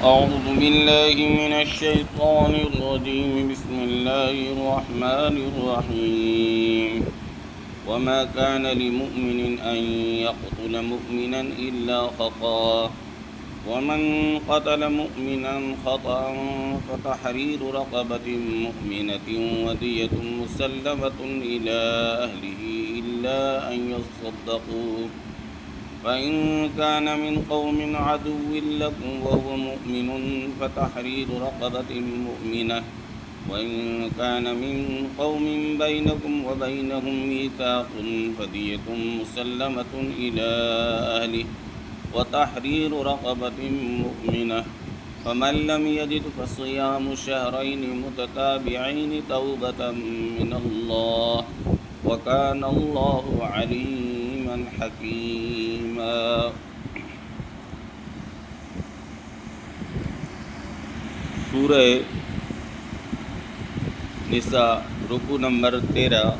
أعوذ بالله من الشيطان الرجيم. بسم الله الرحمن الرحيم. وما كان لمؤمن أن يقتل مؤمنا إلا خطأ، ومن قتل مؤمنا خطأ فتحرير رقبة مؤمنة ودية مسلمة إلى أهله إلا أن يصدقوا، فإن كان من قوم عدو لكم وهو مؤمن فتحرير رقبة مؤمنة، وإن كان من قوم بينكم وبينهم ميثاق فدية مسلمة إلى أهله وتحرير رقبة مؤمنة، فمن لم يجد فصيام شهرين متتابعين توبة من الله، وكان الله عليما حكيما. سورہ نساء رکوع نمبر 13،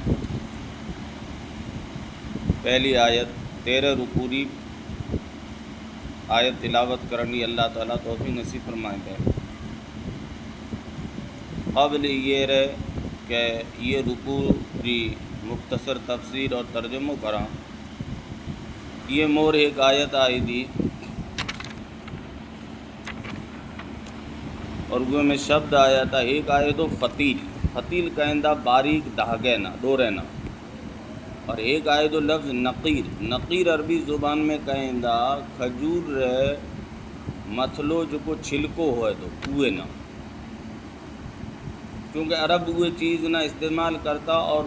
پہلی آیت 13 رکوعی آیت تلاوت کرنی اللہ تعالیٰ توفیق نصیب فرمائے گئے. قبل یہ رہے کہ یہ رکوع کی مختصر تفسیر اور ترجمہ کراں. یہ مور ایک آیت آئی تھی اور وہ میں شبد آیا تھا. ایک آیت تو فتیل، فتیل کہندہ باریک دھاگے نہ ڈورے نہ، اور ایک آئے تو لفظ نقیر. نقیر عربی زبان میں کہندہ کھجور رہے متھلو جو کو چھلکو ہوئے تو کوئے نہ، کیونکہ عرب وہ چیز نہ استعمال کرتا اور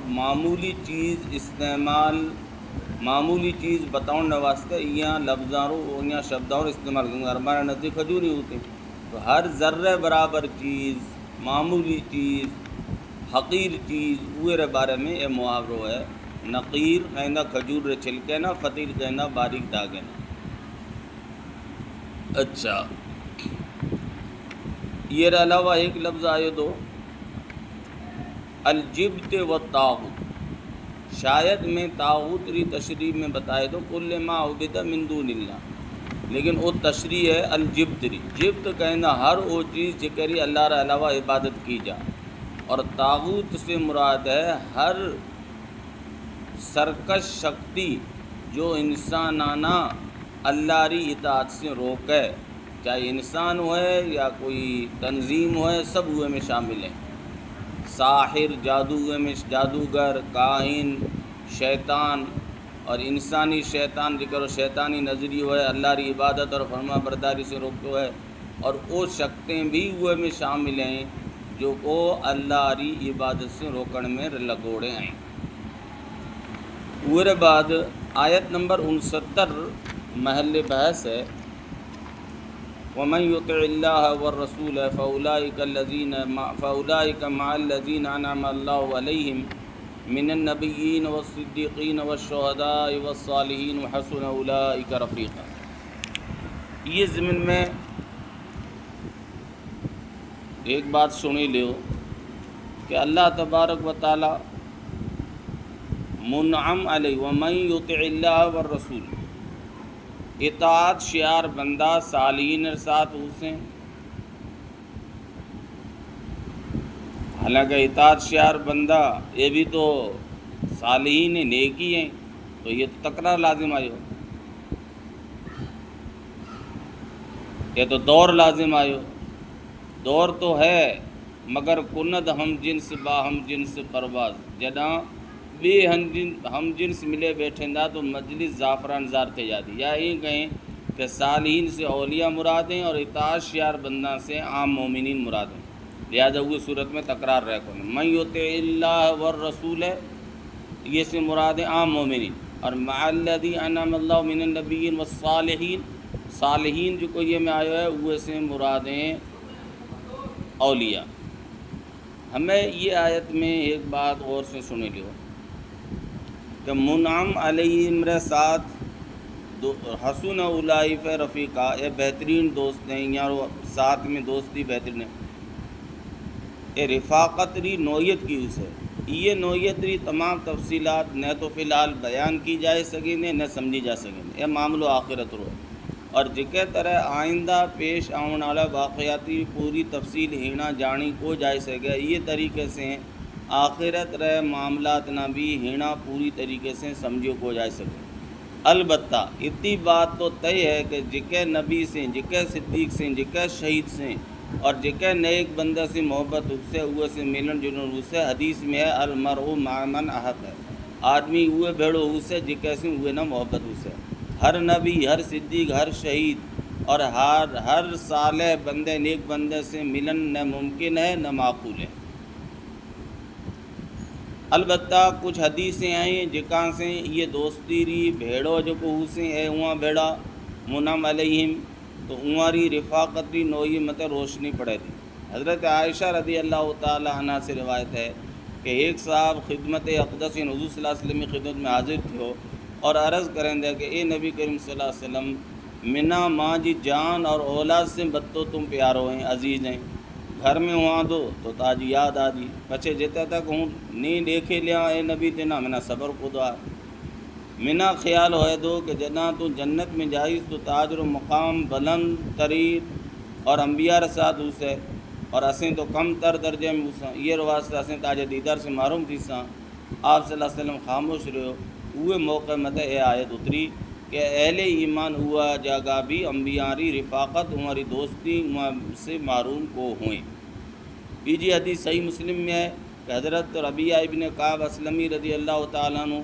معمولی چیز بتاؤں واسطے یہاں لفظاروں یہاں شبداروں استعمال کریں. ہمارے نزدیک کھجور ہی ہوتے، تو ہر ذرے برابر چیز، معمولی چیز، حقیر چیز وہ بارے میں یہ محاورہ ہے. نقیر کہنا کھجور رے چھلکے نا، فتیل کہنا باریک داغے نا. اچھا، یہ علاوہ ایک لفظ آئے دو الجبت و طاغوت. شاید میں طاغوت ری تشریح میں بتائے دو کل ما عبد من دون اللہ، لیکن وہ تشریح ہے الجبت ری. جبت کہنا ہر وہ چیز جکری اللہ را علاوہ عبادت کی جا، اور طاغوت سے مراد ہے ہر سرکش شکتی جو انسانانہ اللہ ری اطاعت سے روکے، چاہے انسان ہوئے یا کوئی تنظیم ہوئے، سب ہوئے میں شامل ہیں. ساحر جادو ہوئے میں جادوگر، کاہن، شیطان، اور انسانی شیطان ذکر و شیطانی نظری ہوئے اللہ ری عبادت اور فرما برداری سے روکتے ہوئے، اور وہ شکتیں بھی ہوئے میں شامل ہیں جو کو اللہ ری عبادت سے روکن میں لگوڑے ہیں. وہ بعد آیت نمبر 69 محل بحث ہے وَمَن يُطِعِ اللَّهَ وَالرَّسُولَ فَأُولَٰئِكَ مَعَ الَّذِينَ أَنْعَمَ اللَّهُ عَلَيْهِم مِّنَ النَّبِيِّينَ وَالصِّدِّيقِينَ وَالشُّهَدَاءِ وَالصَّالِحِينَ وَحَسُنَ أُولَٰئِكَ رَفِيقًا. یہ ضمن میں ایک بات سنی لیو کہ اللہ تبارک و تعالی منعم علیہ وَمَن يُطِعِ اللَّهَ وَالرَّسُولَ اطاعت شعار بندہ صالحین ساتھ حسین. حالانکہ اطاعت شعار بندہ یہ بھی تو صالحین نیکی ہیں، تو یہ تو تکرار لازم آئیو، یہ تو دور لازم آئیو. دور تو ہے مگر کند ہم جنس با ہم جنس پرواز. جداں بے ہم جنس ملے بیٹھیں دا تو مجلس زعفران زار تھے جاتی. یا یہ کہیں کہ صالحین سے اولیاء مراد ہیں اور اطاعت شعار بندہ سے عام مومنین مراد ہیں. لہذا وہ صورت میں تکرار رہ کو نہیں. من یطع اللہ والرسول یہ سے مراد ہیں عام مومنین، اور مع الذی انعم اللہ من النبیین والصالحین، صالحین جو کو یہ میں آیا ہے وہ سے مراد ہیں اولیاء. ہمیں یہ آیت میں ایک بات غور سے سنے لیو کہ منعم علیہ میرے ساتھ حسن اولئک رفیقہ، یہ بہترین دوست ہیں، یا ساتھ میں دوستی بہترین ہے. یہ رفاقت ری نوعیت کی اسے یہ نوعیت ری تمام تفصیلات نہ تو فی الحال بیان کی جا سکیں نہ سمجھی جا سکیں. یہ معاملہ آخرت رو ہے، اور جکے طرح آئندہ پیش آن والا واقعاتی پوری تفصیل ہینا جانی کو جائے سکے، یہ طریقے سے آخرت رہ معاملات نہ بھی ہینا پوری طریقے سے سمجھو کو جائے سکے۔ البتہ اتنی بات تو طے ہے کہ جکے نبی سے، جکے صدیق سے، جکے شہید سے اور جکے نیک بندہ سے محبت اس سے ہوئے سے ملن جلن اس سے، حدیث میں ہے المرء مع من احب ہے، آدمی ہوئے بھیڑو اس سے جکے سے ہوئے نہ محبت اس سے۔ ہر نبی، ہر صدیق، ہر شہید اور ہر صالح بندے نیک بندے سے ملن نہ ممکن ہے نہ معقول ہے۔ البتہ کچھ حدیثیں آئیں جکاں سے یہ دوستی ری بھیڑو جو کو اسے ہے وہاں بھیڑا منعم علیہم تو اواری رفاقتی نوئی مت روشنی پڑے تھی۔ حضرت عائشہ رضی اللہ تعالی عنہ سے روایت ہے کہ ایک صاحب خدمت اقدس حضور صلی اللہ علیہ وسلم کی خدمت میں حاضر تھو اور عرض کریں دے کہ اے نبی کریم صلی اللہ علیہ وسلم، منا ماں جی جان اور اولاد سے بد تم پیارو ہیں، عزیز ہیں، گھر میں ہوا دو تو تاجی یاد آ دی، پچھے جتے تک ہوں نہیں دیکھے لیا اے نبی تینا منا صبر کو دعا منا خیال ہوئے دو کہ جنا تو جنت میں جائز تو تاجر و مقام بلند ترین اور انبیاء رساد اسے اور اسیں تو کم تر درجے میں اساں یہ واسطہ اسیں تاج دیدار سے محروم تھی ساں۔ آپ صلی اللہ علیہ وسلم خاموش رہو، ہوئے موقع مت اے آیت اتری کہ اہل ایمان ہوا جگہ بھی انبیاء ری رفاقت ہماری دوستی سے معروم کو ہوئیں۔ بیجی حدیث صحیح مسلم میں ہے کہ حضرت ربیعہ ابن کعب اسلمی رضی اللہ تعالیٰ عنہ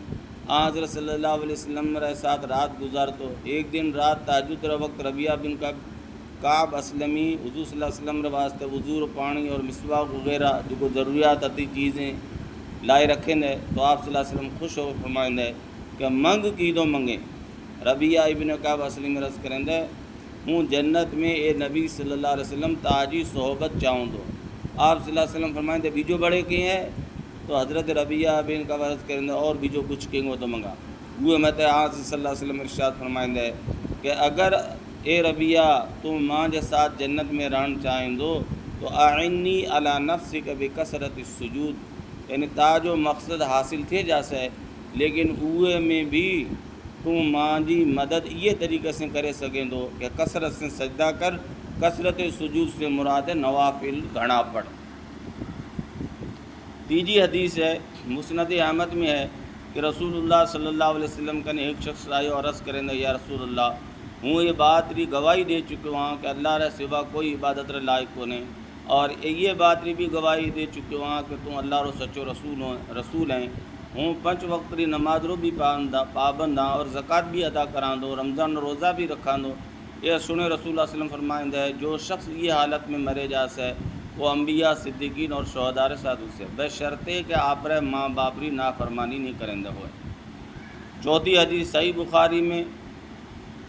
حضرت صلی اللہ علیہ وسلم رہ ساتھ رات گزارتو۔ ایک دن رات تہجد رہ وقت ربیعہ بن کعب اسلمی حضور صلی اللہ علیہ وسلم رہ واسطے وضو پانی اور مسواک وغیرہ جو کو ضروریات اتی چیزیں لائے رکھیں دے تو آپ صلی اللہ علیہ وسلم خوش ہو فرمائیں دے کہ منگ کی دو منگیں۔ ربیعہ ابن کعب اسلمی رض کریں دے ہوں جنت میں اے نبی صلی اللہ علیہ وسلم تاجی صحبت چاہوں دو۔ آپ صلی اللہ علیہ وسلم فرمائیں دے بیجو بڑے کی ہیں تو حضرت ربیعہ بن کعب عرض کریں دے اور بیجو کچھ کہیں گو تو منگا وہ مت آپ صلی اللہ علیہ وسلم ارشاد فرمائیں دے کہ اگر اے ربیعہ تم ماں کے ساتھ جنت میں رہن چاہیں دو تو اعنی علی نفسک بکثرت السجود، یعنی تاج و مقصد حاصل تھے جیسے لیکن اوے میں بھی تم ماں جی مدد یہ طریقے سے کرے سکیں دو کہ کثرت سے سجدہ کر، کثرت سجود سے مراد نوافل گھنا پڑھ۔ تیجی حدیث ہے مسند احمد میں ہے کہ رسول اللہ صلی اللہ علیہ وسلم کا نے ایک شخص آئے اور عرض کریں دے یا رسول اللہ ہوں یہ بات ری گواہی دے چکے وہاں کہ اللہ رہ سوا کوئی عبادت رہ لائق کو نہیں، اور یہ بات ری بھی گواہی دے چکے وہاں کہ تم اللہ رو سچو رسول ہیں، ہوں 5 وقت ری نماز رو بھی پابند ہاں اور زکوٰۃ بھی ادا کران دو، رمضان روزہ بھی رکھان دو۔ یہ سنے رسول اللہ صلی اللہ علیہ وسلم فرمائیں دے جو شخص یہ حالت میں مرے جاس ہے وہ انبیاء صدیقین اور شہداء ساتھ سے بشرطے کہ آپ رہ ماں باپ ری نافرمانی نہیں کرندے ہوئے۔ چوتھی حدیث صحیح بخاری میں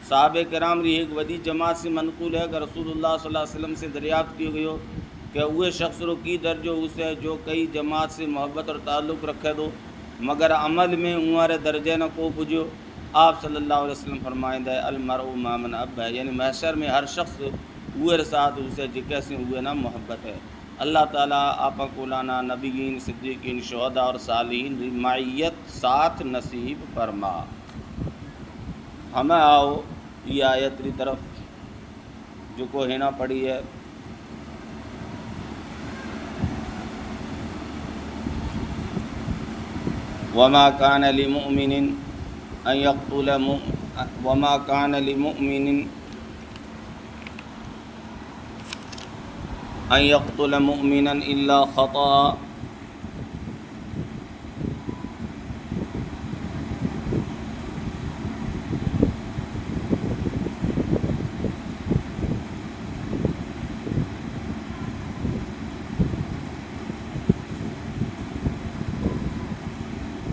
صحابہ کرام ری ایک وڈی جماعت سے منقول ہے کہ رسول اللہ صلی اللہ علیہ وسلم سے دریافت کی گئی ہو کہ وہ شخص رو کی درجو اسے جو کئی جماعت سے محبت اور تعلق رکھے دو مگر عمل میں ہمارے درجے نہ کو پجو۔ آپ صلی اللہ علیہ وسلم فرمائیں دے المرء مع من احب ہے، یعنی محشر میں ہر شخص ہوئے ساتھ اسے جکے سے ہوئے نہ محبت ہے۔ اللہ تعالیٰ آپ کو لانا نبیین صدیقین شہداء اور صالحین ری معیت ساتھ نصیب فرما۔ ہمیں آؤ یہ آیت ری طرف جو کو ہینا پڑی ہے۔ وما كان لمؤمن ان يقتل مؤمنا الا خطأ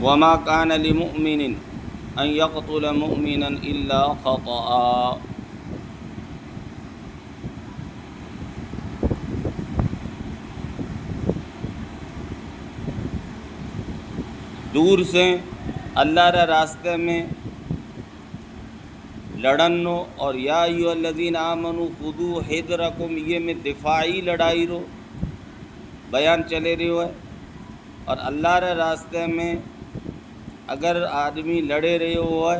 وما كان لمؤمن ان يقتل مؤمنا الا خطأ۔ دور سے اللہ رے راستے میں لڑنو اور یا ایھا الذین آمنوا خذوا حذرکم یہ میں دفاعی لڑائی رو بیان چلے رہی ہے، اور اللہ رے راستے میں اگر آدمی لڑے رہے ہو ہے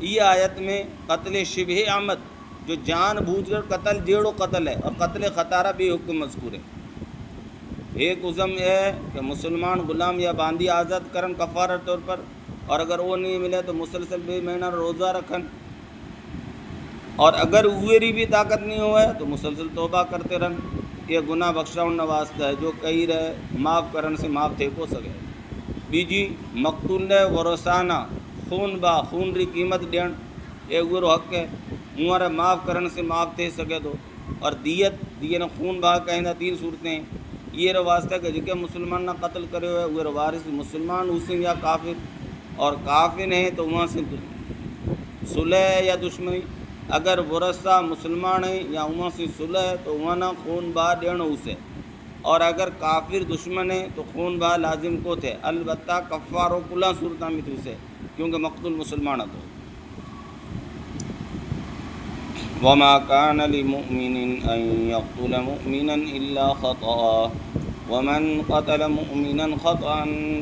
یہ آیت میں قتل شبہ عمد جو جان بوجھ کر قتل جیڑو قتل ہے، اور قتل خطارہ بھی حکم مذکور ہے۔ ایک عزم یہ ہے کہ مسلمان غلام یا باندی آزاد کرن کفارہ طور پر، اور اگر وہ نہیں ملے تو مسلسل 2 مہینہ روزہ رکھن، اور اگر اویری بھی طاقت نہیں ہوئے تو مسلسل توبہ کرتے رہن۔ یہ گناہ بخشاؤن واسطہ ہے، جو کہی رہے معاف کرن سے معاف تھے کو سکے۔ بیجی مقتول ورثانہ خون با خون ری قیمت ڈیڑ یہ وہ حق ہے، عمر معاف کرن سے معاف تھے سکے تو، اور دیت خون با کہیں 3 صورتیں ہیں۔ یہ واسطہ کہ جکے مسلمان نہ قتل کرے ہوئے وہ وارث مسلمان حسن یا کافر، اور کافر ہیں تو وہاں سے صلح یا دشمنی، اگر ورثہ مسلمان ہیں یا وہاں سے صلح ہے تو وہاں نہ خون با ڈیڑ اسے، اور اگر کافر دشمن ہے تو خون با لازم کو تھے، البتہ کفارو کلا صورتہ میں تو اسے کیونکہ مقتول مسلمان تو۔ وما كان لمؤمن ان يقتل مؤمنا الا خطأ ومن قتل مؤمنا خطأ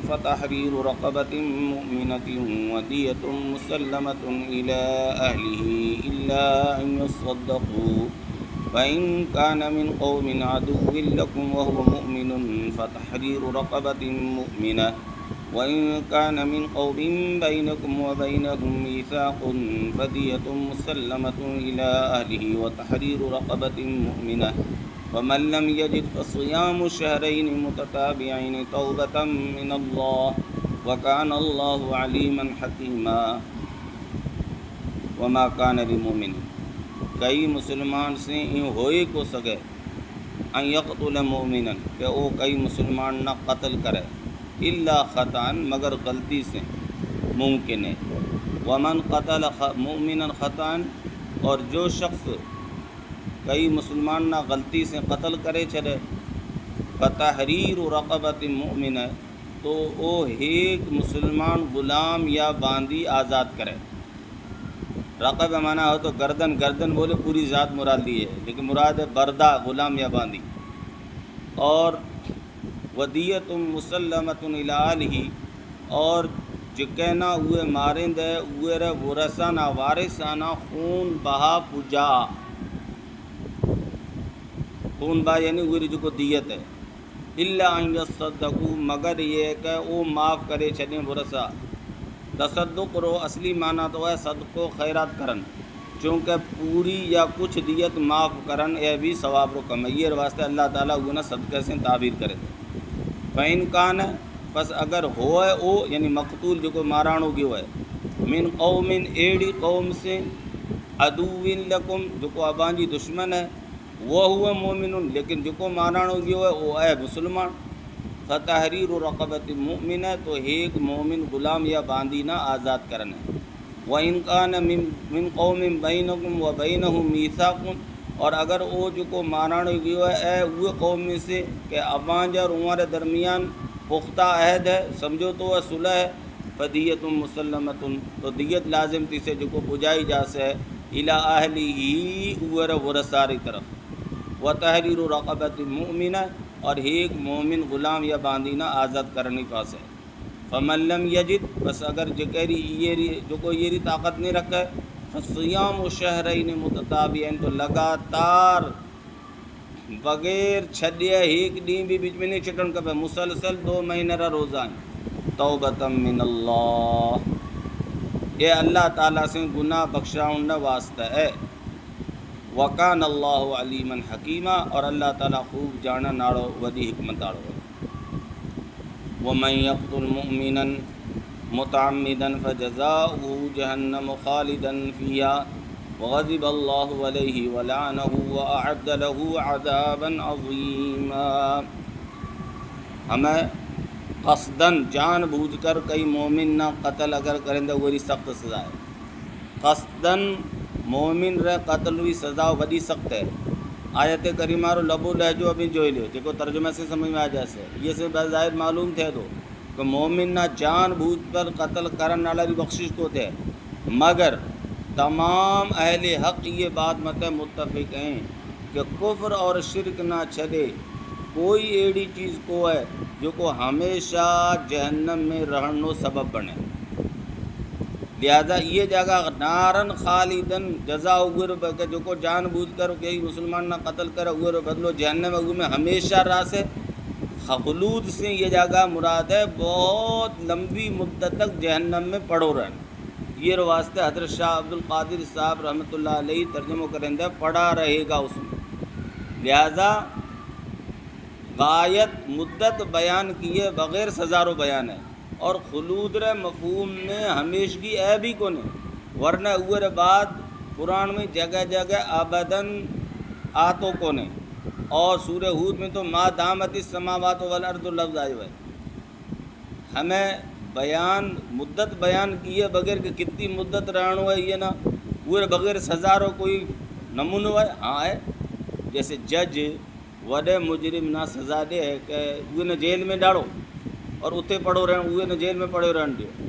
فتحرير رقبة مؤمنة ودية مسلمة إلى أهله إلا أن يصدقوا فإن كان من قوم عدو لكم وهو مؤمن فتحرير رقبة مؤمنة وإن كان من قوم بينكم وبينهم ميثاق فدية مسلمة إلى أهله وتحرير رقبة مؤمنة ومن لم يجد فصيام شهرين متتابعين توبة من الله وكان الله عليما حكيما۔ وما كان لمؤمن کئی مسلمان سے این ہوئی کو سکے ان یقتل مومنا کہ وہ کئی مسلمان نہ قتل کرے الا خطأ مگر غلطی سے ممکن ہے۔ ومن قتل مؤمنا خطأ اور جو شخص کئی مسلمان نہ غلطی سے قتل کرے چھڑے فتحریر رقبۃ مؤمنہ تو وہ ایک مسلمان غلام یا باندی آزاد کرے۔ رقب معنی ہو تو گردن بولے پوری ذات مراد لی ہے، لیکن مراد ہے بردہ غلام یا باندی۔ اور ودیت مسلمۃ الی اہلہ اور جکینا ہوئے مارند ہے ہوئے رہ ورثانہ وارثانہ خون بہا پجا، خون بہا یعنی ہوئے جو کو دیت ہے، الا ان یصدقوا مگر یہ کہ وہ معاف کرے چھڑیں ورثہ۔ تصدق رو اصلی معنی تو ہے صدق و خیرات کرن، چونکہ پوری یا کچھ دیت معاف کرن یہ بھی ثواب رو کم ہے، یہ واسطے اللہ تعالیٰ گناہ صدقے سے تعبیر کرے تھے۔ فَإِن کان پس اگر ہوئے او یعنی مقتول جو کو مارانو گیو ہے من قوم ایڑی قوم سے عدو لکم جو کو ابانجی دشمن ہے وہ ہوا مومن لیکن جو کو مارانو گیو ہے وہ ہے مسلمان، فتحریر رقبۃ مؤمنہ تو ایک مومن غلام یا باندینہ آزاد کرنا ہے۔ وَإِن كَانَ مِن قَوْمٍ بَيْنَكُمْ وَبَيْنَهُمْ مِيثَاقٌ اور اگر وہ جو کو مارانو گیو ہے وہ قوم میں سے کہ ابانجا اور ہمارے درمیان پختہ عہد ہے سمجھو تو وہ صلح ہے، فدیت مسلمۃ تو دیت لازم تھی سے جو کو پجائی جا سے الی اہلہ اوور ورثاری طرف، وتحریر رقبۃ مؤمنہ اور ایک مومن غلام یا باندینہ آزاد کرنے پاس ہے۔ فمن لم یجد بس اگر جو کو یہ طاقت نہیں رکھے فصیام شہرین متتابعین تو لگاتار بغیر چھڈے ایک ڈین بھی بیچ میں نہیں چھٹن کپے مسلسل 2 مہینے را روزہ ہیں، توبۃ من اللہ یہ اللہ تعالیٰ سے گناہ بخشاؤن واسطہ ہے۔ وکان اللہ علیما حکیمہ اور اللہ تعالیٰ خوب جانا ناڑو ودی حکمت آڑو۔ ومن یقتل مؤمنا متعمدا فجزاؤہ جہنم خالدا فیہا وغضب اللہ علیہ ولعنہ واعد له عذابا عظیما۔ ہمیں قصدن جان بوجھ کر کئی مومن نہ قتل اگر کریں تو وہی سخت سزا ہے۔ قصدن مومن رہ قتل ہوئی سزا وڈی سخت ہے۔ آیت کریمہ رو لبو لہجو ابھی جوئی لیو جے کو ترجمہ سے سمجھ میں آ جیسے یہ سے بظاہر معلوم تھے تو کہ مومن نہ جان بوجھ پر قتل کرن والی بخشش کو تھے، مگر تمام اہل حق یہ بات مت متفق ہیں کہ کفر اور شرک نہ چھڑے کوئی ایڑی چیز کو ہے جو کو ہمیشہ جہنم میں رہنو سبب بنے۔ لہذا یہ جگہ نارن خالدن جزا اگر جو کو جان بوجھ کر کہ مسلمان نہ قتل کر اگر بدلو جہنم اگر میں ہمیشہ راہ سے خلود سے یہ جگہ مراد ہے بہت لمبی مدت تک جہنم میں پڑو رہنا. یہ واسطے حضرت شاہ عبد القادر صاحب رحمۃ اللہ علیہ ترجمہ کریں دے پڑا رہے گا اس میں. لہذا غایت مدت بیان کیے بغیر سزا رو بیان ہے اور خلود رے مفہوم میں ہمیشگی ہے بھی کونے ورنہ اور بعد قرآن میں جگہ جگہ ابداً آتو کونے اور سورہ ہود میں تو ما دامت السماوات والارض لفظ آئے ہوئے. ہمیں بیان مدت بیان کیے بغیر کہ کتنی مدت رہنو ہے یہ نہ اور بغیر سزا رو کوئی نمونہ ہے. ہاں ہے جیسے جج وڈے مجرم نہ سزا دے ہے کہ وہ نہ جیل میں ڈالو اور اتنے پڑھو رہن وہ نہ جیل میں پڑھو رہن دیو.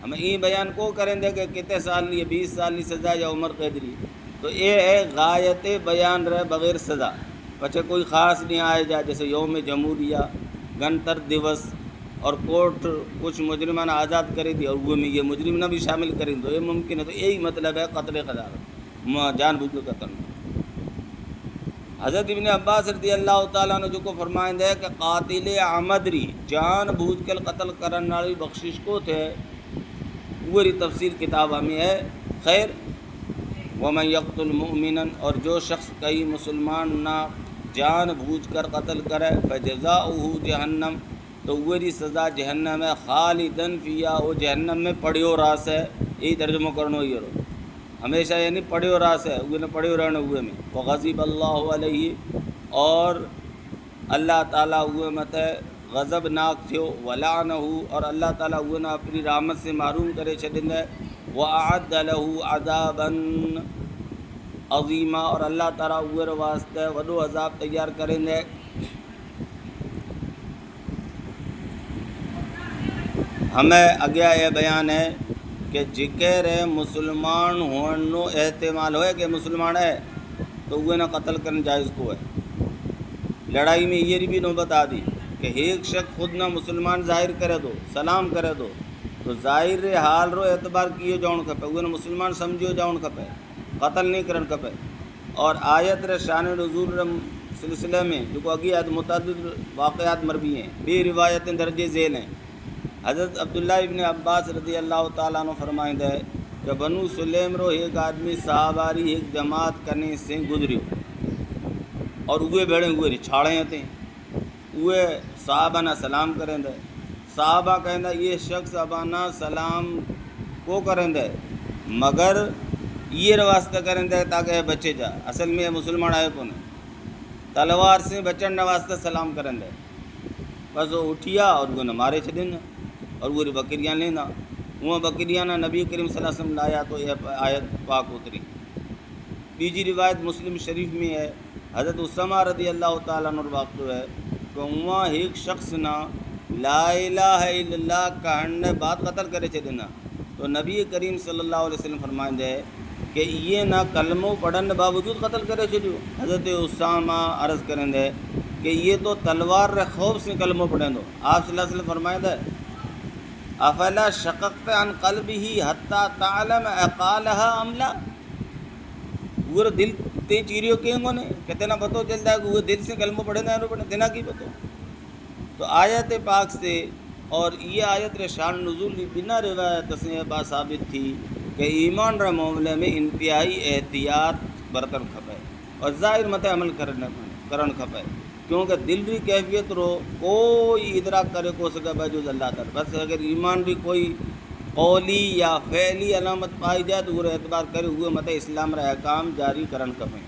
ہمیں یہ بیان کو کریں دے کہ کتنے سال لیے 20 سال کی سزا یا عمر قیدری. تو یہ ہے غایت بیان رہے بغیر سزا. پچھے کوئی خاص نہیں آئے جا جیسے یوم جمہوریہ گنتر دیوس اور کورٹ کچھ مجرمان آزاد کرے دی اور وہ میں یہ مجرم نہ بھی شامل کریں دو یہ ممکن ہے. تو یہی مطلب ہے قتل خدا جان بوجھ کر قتل. حضرت ابن عباس رضی اللہ تعالیٰ نے جو کو فرمائند ہے کہ قاتل عمدری جان بوجھ کر قتل کرنے والی بخشش کو تھے وہی تفصیل کتاب ہمیں ہے. خیر ومن یقتل مؤمنا اور جو شخص کئی مسلمان نہ جان بوجھ کر قتل کرے فجزاؤہ جہنم تو وہی سزا جہنم ہے خالدن فیہا وہ جہنم میں پڑیو راس ہے. یہی ترجمہ کرنو یہ رو ہمیشہ یعنی پڑھو راس ہے وہ نہ پڑھو رہنے ہوئے میں. وغضب اللہ علیہ اور اللہ تعالیٰ ہوئے مت غضب ناک تھو ولعنہ اور اللہ تعالیٰ ہوئے نہ اپنی رحمت سے محروم کرے چھڈن ہے. وأعد له عذابا عظیما اور اللہ تعالیٰ ہوئے واسطے وڈو عذاب تیار کریں دے. ہمیں اگیا یہ بیان ہے کہ جکر مسلمان ہونے احتمال ہوئے کہ مسلمان ہے تو وہ نہ قتل کرنا جائز کو ہے. لڑائی میں یہ بھی نوبت آ دی کہ ایک شخص خود نہ مسلمان ظاہر کرے دو سلام کرے دو تو ظاہر حال رو اعتبار کیے جاؤن کھپے وہ نہ مسلمان سمجھو جاؤن کھپے قتل نہیں کرن کھپے. اور آیت رے شان نزول رے سلسلے میں جو اگی آیت متعدد واقعات مروی ہیں بے روایتیں درجے ذیل ہیں. حضرت عبداللہ ابن عباس رضی اللہ تعالیٰ عنہ فرمائند ہے کہ بنو سلیم رو ایک آدمی صحاباری ایک جماعت کرنے سے گزریو اور اوے بیڑے ہوئے چھاڑے ہوتے ہیں اوے صحابہ نہ سلام کریں دے. صحابہ کہیں دے یہ شخص ابانا سلام کو کریں دے مگر یہ واسطہ کریں دے تاکہ بچے جا اصل میں مسلمان آئے کو نہیں تلوار سے بچن واسطہ سلام کریں دے. بس وہ اٹھیا اور وہ نہ مارے چھدن اور وہ بکریاں لینا وہ بکریاں نہ نبی کریم صلی اللہ علیہ وسلم لایا تو یہ آیت پاک اتری. بیجی روایت مسلم شریف میں ہے حضرت اسامہ رضی اللہ تعالیٰ عنہ واقع ہے کہ وہاں ایک شخص نہ لا الہ الا اللہ کہنے بعد قتل کرے چھے دینا تو نبی کریم صلی اللہ علیہ وسلم فرمائیں دے کہ یہ نہ کلموں پڑھن باوجود قتل کرے چھے دیو. حضرت اسامہ عرض کریں دے کہ یہ تو تلوار رہ خوف سے کلموں پڑھیں دو. آپ صلی اللہ علیہ وسلم فرمائیں دے افلا شققت عن قلبه حتی تعلم اقالها ام لا وہ دل تے چیریو کہیں گو نے کتنا پتو چلتا ہے کہ وہ دل سے کلمہ پڑھے نہ پڑھے تینا کی پتو. تو آیت پاک سے اور یہ آیت شان نزول بنا روایت سے بات ثابت تھی کہ ایمان رہ معاملے میں انتہائی احتیاط برتن کھپے اور ظاہر مت عمل کرن کھپے کیونکہ دل ری کیفیت رو کوئی ادراک کرے کو سکے بجوز اللہ تعالی. بس اگر ایمان بھی کوئی قولی یا فعلی علامت پائی جائے تو وہ اعتبار کرے ہوئے مت اسلام رہ احکام جاری کرن کھپے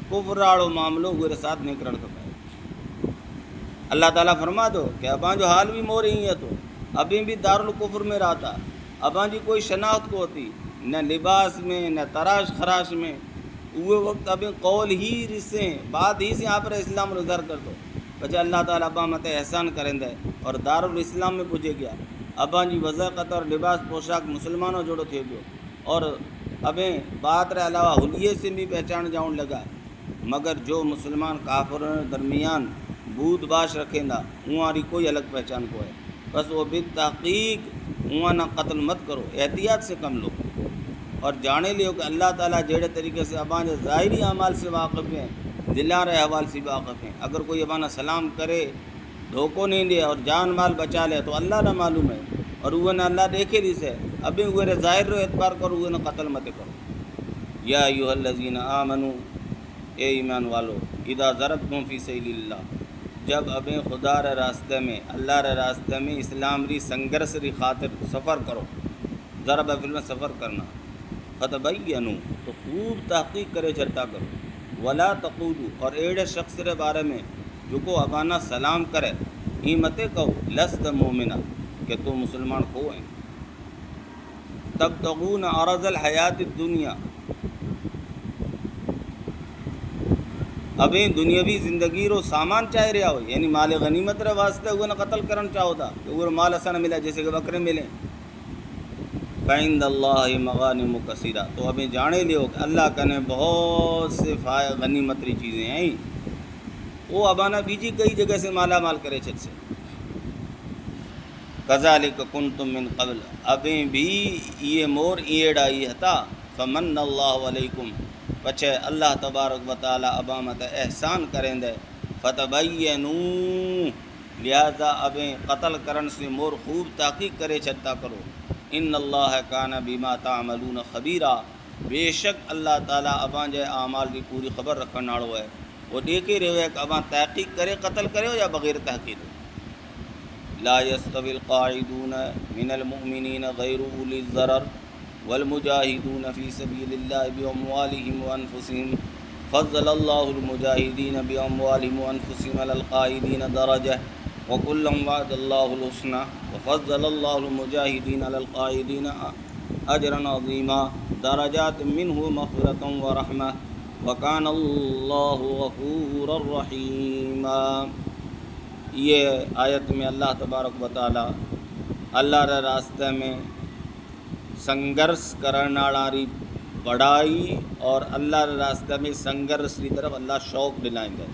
کفر راڑو معاملوں ہوئے ساتھ نہیں کرن کھپے. اللہ تعالیٰ فرما دو کہ اباں جو حال بھی مو رہی ہے تو ابھی بھی دارالکفر میں رہتا اباں جی کوئی شناخت کو ہوتی نہ لباس میں نہ تراش خراش میں وہ وقت ابھی قول ہی رسیں بات ہی سے آپ پر اسلام رضر کر دو بچہ اللہ تعالیٰ اباں مت احسان کریں دے اور دارالاسلام میں پوچھے گیا اباں جی وضاقت اور لباس پوشاک مسلمانوں جوڑو تھے گو اور ابیں بات رہ علاوہ حلیے سے بھی پہچان جاؤں لگا مگر جو مسلمان کافر درمیان بود باش رکھیں دا وہاں کوئی الگ پہچان کو ہے. بس وہ بالتحقیق اُواں نہ قتل مت کرو، احتیاط سے کم لو، اور جانے لیو کہ اللہ تعالیٰ جہڑے طریقے سے اباں ظاہری اعمال سے واقف ہیں، دلاں رے احوال سے بھی واقف ہیں۔ اگر کوئی ابانا سلام کرے، دھوکو نہیں دے اور جان مال بچا لے تو اللہ نہ معلوم ہے، اور وہ نہ اللہ دیکھے دی سے ابھی وہ ظاہر رو اعتبار کرو، وہ نہ قتل مت کرو۔ یا ایھا الذین آمنو، اے ایمان والو، اذا ضربتم فی سبیل اللہ، جب ابیں خدا رے راستے میں، اللہ رے راستے میں، اسلام ری سنگرس ری خاطر سفر کرو، ضرب فل میں سفر کرنا، فتبینوا، تو خوب تحقیق کرے چلتا کرو، ولا تقولوا، اور ایڑے شخص رے بارے میں جو کو ابانا سلام کرے ای متے کہو لست مومنا، کہ تو مسلمان کو ہیں، تبتغون عرض الحیات الدنیا، ابھی دنیاوی زندگی رو سامان چاہ رہا ہو، یعنی مال غنیمت رے واسطے وہ نہ قتل کرن چاہو دا کہ وہ مال ایسا نہ ملا جیسے کہ بکرے ملیں۔ فعند اللہ مغانم کثیرہ، تو ابھی جانے لیو کہ اللہ کنے بہت سے غنیمت ری چیزیں ہیں، وہ ابانا بیجی کئی جگہ سے مالا مال کرے چھت سے۔ کذالک کنتم من قبل، ابھی بھی یہ مور ایڑا یہ تھا، فمن اللہ علیکم، پچھے اللہ تبارک و تعالی ابامت احسان کریں دے، فتبینوا، لہذا ابیں قتل کرن سے مور خوب تحقیق کرے چھتا کرو، ان اللہ کان بما تعملون خبیرا، بے شک اللہ تعالیٰ اباں جے اعمال کی پوری خبر رکھن واڑو ہے، وہ دیکھے رہے کہ اباں تحقیق کرے قتل کرے ہو یا بغیر تحقیق ہو۔ لا يستوي القاعدون من المؤمنین غیر اولی الضرر والمجاہدون فی سبیل اللہ باموالہم وانفسہم، فضل اللہ المجاہدین باموالہم وانفسہم علی القاعدین درجہ وکلا وعد اللہ الحسنى وفضل اللہ المجاہدین علی القاعدین اجرا عظیما درجات منہ مغفرۃ ورحمہ وکان اللہ غفورا رحیما۔ یہ آیت میں اللہ تبارک و تعالی اللہ رے راستے میں سنگرس کرن والی بڑائی اور اللہ رے راستے میں سنگرس کی طرف اللہ شوق دلائیں گے۔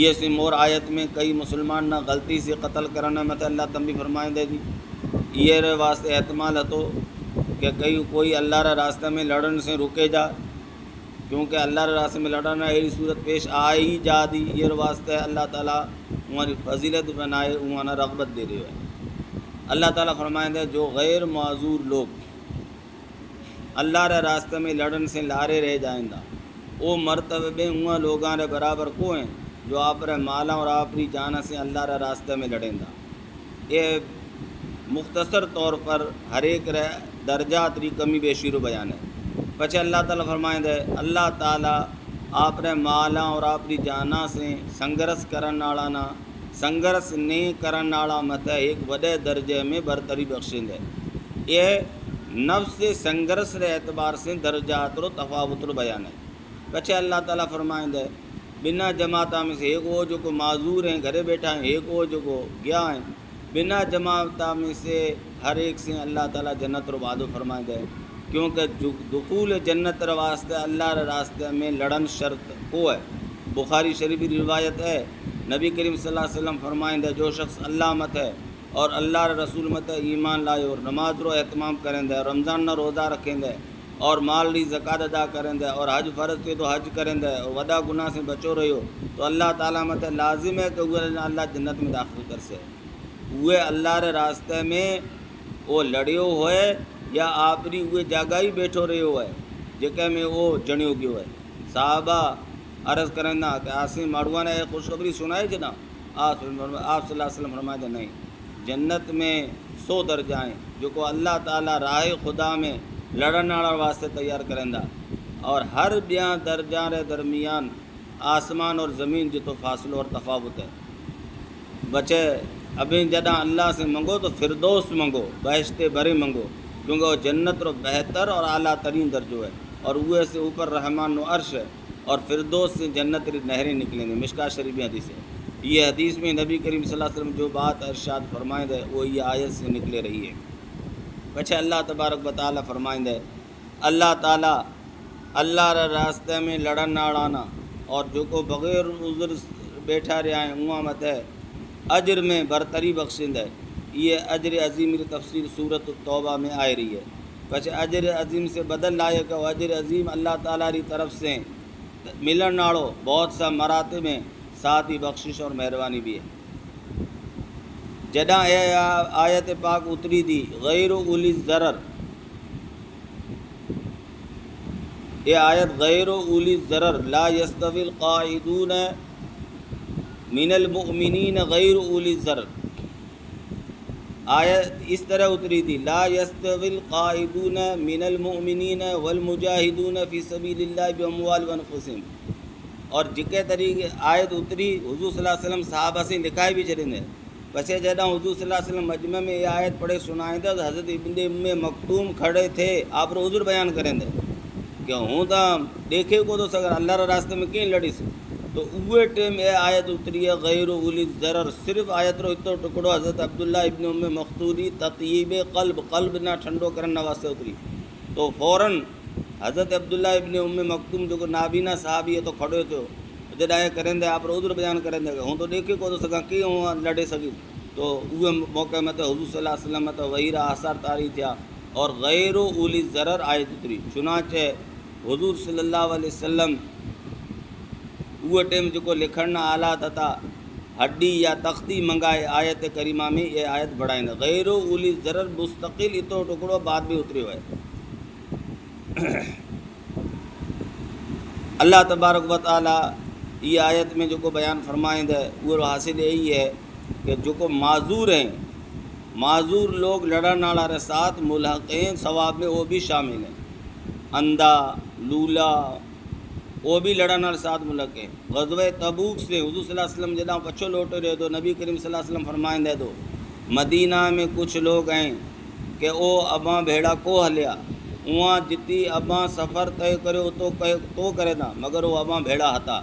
یہ سی مور آیت میں کئی مسلمان نہ غلطی سے قتل کرنا مت اللہ تم بھی فرمائیں دے دی، یہ رے واسطے احتمال ہتو کہ کوئی اللہ رے راستے میں لڑن سے رکے جا، کیونکہ اللہ رے راستے میں لڑنا ایسی صورت پیش آئی جا دی، یہ واسطے اللہ تعالیٰ ہماری فضیلت بنائے، ہمارا رغبت دے رہے ہیں۔ اللہ تعالیٰ فرمائیں دے جو غیر معذور لوگ اللہ رے راستے میں لڑن سے لارے رہ جائیں دا، وہ مرتبے ہوا لوگاں رے برابر کو ہیں جو آپ رے مالا اور آپ ری جانا سے اللہ رے راستے میں لڑیں دا۔ یہ مختصر طور پر ہر ایک رے درجات ری کمی بیشی رو بیان ہے۔ پچھے اللہ تعالیٰ فرمائیں دے اللہ تعالیٰ آپ رے مالا اور آپ ری جانا سے سنگرس کرن والا نہ سنگرس نہیں کرن والا مت ایک وڈے درجے میں برتری بخشیں دے۔ یہ نفس سے سنگرس رے اعتبار سے درجات رو تفاوت رو بیان ہے۔ پچھے اللہ تعالیٰ فرمائیں دے بنا جماعتہ میں سے ایک وہ جو کو معذور ہیں گھرے بیٹھا ہیں، ایک وہ جو کو گیا ہیں، بنا جماعتہ میں سے ہر ایک سے اللہ تعالیٰ جنت رو وعدو فرمائیں دے، کیونکہ دخول جنت رو واسطے اللہ رے راستے میں لڑن شرط کو ہے۔ بخاری شریف کی روایت ہے، نبی کریم صلی اللہ علیہ وسلم فرمائیں دے جو شخص اللہ مت ہے اور اللہ رے رسول مت ایمان لائے اور نماز رو اہتمام کریں دے، رمضان نہ روزہ رکھیں دے، اور مال ری زکوٰۃ ادا کریں دے، اور حج فرض تھے تو حج کریں دے، اور ودا گناہ سے بچو رہی ہو، تو اللہ تعالیٰ مت لازم ہے کہ وہ اللہ جنت میں داخل کر سے۔ وہ اللہ رے راستے میں وہ لڑیو ہوئے یا آپ ری وہ جگہ ہی بیٹھو رہے ہوئے جکے میں وہ جنیو گیو ہے۔ صحابہ عرض کریں نا کہ آسی ماڑوا نے خوشخبری سنائے جنا، آپ صلی اللہ علیہ وسلم فرمائے دے نہیں، جنت میں 100 درجائیں جو کو اللہ تعالیٰ راہ خدا میں لڑن والا واسطے تیار کریں دا، اور ہر بیاں درجہ رے درمیان آسمان اور زمین جو تو فاصلہ اور تفاوت ہے۔ بچے ابھی جدہ اللہ سے منگو تو فردوس منگو، بہشت بری منگو، کیونکہ وہ جنت رو بہتر اور اعلیٰ ترین درجو ہے، اور وہ سے اوپر رحمان و عرش ہے، اور فردوس سے جنت ری نہریں نکلیں گے۔ مشکات شریف حدیث ہے، یہ حدیث میں نبی کریم صلی اللہ علیہ وسلم جو بات ارشاد فرمائیں دے وہ یہ آیت سے نکلے رہی ہے۔ پچھے اللہ تبارک و تعالیٰ فرمائیں دے اللہ تعالیٰ اللہ رے راستے میں لڑن ناڑانا اور جو کو بغیر عذر بیٹھا رہا ہے ہوا مت ہے اجر میں برتری بخشند ہے، یہ اجر عظیم کی تفصیل صورت التوبہ میں آ رہی ہے. پچھے اجر عظیم سے بدل لائے کہ اجر عظیم اللہ تعالیٰ کی طرف سے ملن ناڑو بہت سا مراتب ہیں، ساتھ ہی بخشش اور مہربانی بھی ہے. جڈاں یہ آیت پاک اتری تھی غیر اولی الضرر، یہ آیت غیر اولی الضرر لا یستوی القاعدون من المؤمنین غیر اولی الضرر، آیت اس طرح اتری تھی لا یستوی القاعدون من المؤمنین والمجاہدون فی سبیل اللہ باموالہم وانفسہم. اور جکے طریقے آیت اتری حضور صلی اللہ علیہ وسلم صحابہ سے لکھائی بھی چھڑیں دے. پچھے جدہ حضور صلی اللہ علیہ وسلم مجمع میں یہ آیت پڑھے سنائیں دے تو حضرت ابن ام مکتوم کھڑے تھے، آپ رو حضور بیان کریں دے کہ ہوں تا دیکھے کو تو سگر اللہ را راستے میں کہیں لڑی سے. تو اوے ٹیم یہ آیت اتری ہے غیر اولی الضرر. صرف آیت رو اتو ٹکڑو حضرت عبداللہ ابن ام مختوری تطیب قلب نہ ٹھنڈو کرنا واسطے اتری. تو فوراً حضرت عبداللہ ابن ام مکتوم جو نابینا صحابی ہے تو کھڑے تھے، جڏا یہ کریں دے آپ حضور بیان کریں دے ہوں تو دیکھے کو تو سکا کی ہوں لڑے سکی. تو اوے موقع میں تو حضور صلی اللہ علیہ وسلم میں تو وہی رہا آثار تاری تھیا اور غیر اولی الضرر آیت اتری. چنانچہ حضور صلی اللہ علیہ وسلم وہ ٹیم جو لکھن آلات تھا ہڈی یا تختی منگائے آیت کریمہ میں یہ آیت بڑھائیں غیر اولی الضرر مستقل اتو ٹکڑو بعد بھی اتری ہوئے. اللہ تبارک و تعالیٰ یہ آیت میں جو کو بیان فرمائیں دے وہ حاصل یہی ہے کہ جو کو معذور ہیں، معذور لوگ لڑن والے ساتھ ملحقین ثواب میں وہ بھی شامل ہیں. اندھا لولا وہ بھی لڑن والے ساتھ ملحق ہیں. غزوہ تبوک سے حضور صلی اللہ علیہ وسلم جدہ پچھو لوٹے رہے تو نبی کریم صلی اللہ علیہ وسلم فرمائیں دے دو مدینہ میں کچھ لوگ ہیں کہ او اباں بھیڑا کو ہلیا وہاں جتی اباں سفر طے کرو تو کرے نا مگر وہ اباں بھیڑا ہتا.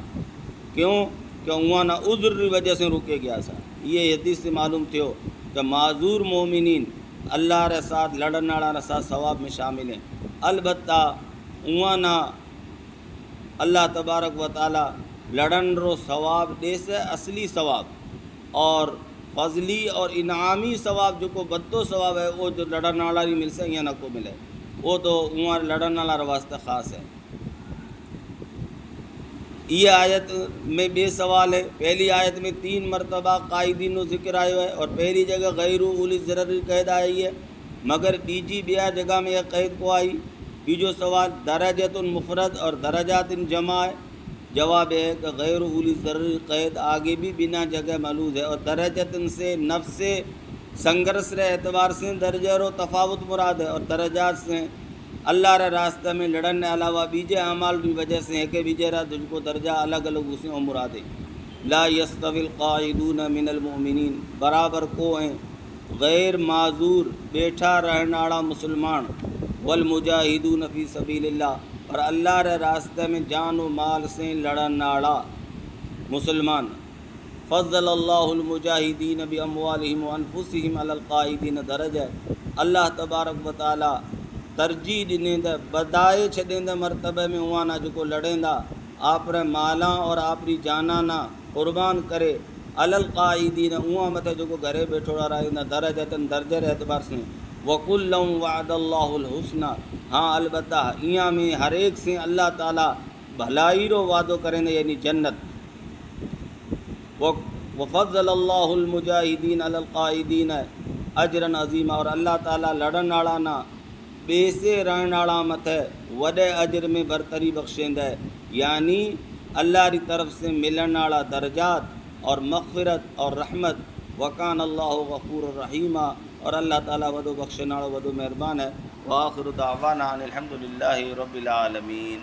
کیوں کہ وہاں نہ عذر کی وجہ سے رکے گیا سا. یہ حدیث سے معلوم تھیو کہ معذور مومنین اللہ رے ساتھ لڑن والا ساتھ ثواب میں شامل ہیں. البتہ وہاں نہ اللہ تبارک و تعالیٰ لڑن رو ثواب دے سے اصلی ثواب اور فضلی اور انعامی ثواب جو کو بدو ثواب ہے وہ جو لڑن والا ہی مل سے یا نہ کو ملے وہ تو وہاں لڑن والا واسطہ خاص ہے. یہ آیت میں بے سوال ہے. پہلی آیت میں 3 مرتبہ قائدین و ذکر آئے ہے اور پہلی جگہ غیر اولی الضرر قید آئی ہے مگر بیجی بیا جگہ میں یہ قید کو آئی. بیجو سوال درجۃ مفرد اور درجات جمع ہے. جواب ہے کہ غیر اولی الضرر قید آگے بھی بنا جگہ ملوز ہے اور درجت سے نفس سنگرس رے اعتبار سے درجہ رو تفاوت مراد ہے اور درجات سے اللہ رے راستہ میں لڑن علاوہ بیجے اعمال کی وجہ سے ہے کہ بیجے را تجھ کو درجہ الگ الگ اسے اور مراد ہے. لا یستوی القاعدون من المؤمنین برابر کو ہیں غیر معذور بیٹھا رہنے والا مسلمان والمجاہدون فی سبیل اللہ اور اللہ رے راستے میں جان و مال سے لڑن والا مسلمان. فضل اللہ المجاہدین باموالہم وانفسہم علی القاعدین درجہ. اللہ تبارک و تعالیٰ ترجیح ڈنیں دے بدائے چھدیں دے مرتبہ میں ہوا نہ جو کو لڑیں دا آپ رے مالاں اور آپ ری جانا نہ قربان کرے علی القاعدین ہوا مت جو کو گھرے بیٹھوڑا رہے نہ درجتاً درجہ رے اعتبار سے وَقُلْ لَهُمْ وَعَدَ اللَّهُ الْحُسْنَى. ہاں البتہ یہاں میں ہر ایک سے اللہ تعالیٰ بھلائی رو وعدو کریں دے یعنی جنت. وَفَضَّلَ اللَّهُ الْمُجَاهِدِينَ عَلَى الْقَائِدِينَ اجرن عظیم اور اللہ تعالیٰ لڑن والا نہ بیسے رہن والا مت ہے وڈے اجر میں برتری بخشیں دے یعنی اللہ کی طرف سے ملن والا درجات اور مغفرت اور رحمت. وکان اللہ غفور الرحیم اور اللہ تعالیٰ ودو بخشن والا ودو مہربان ہے. وآخر دعوانا ان الحمد للہ رب العالمین.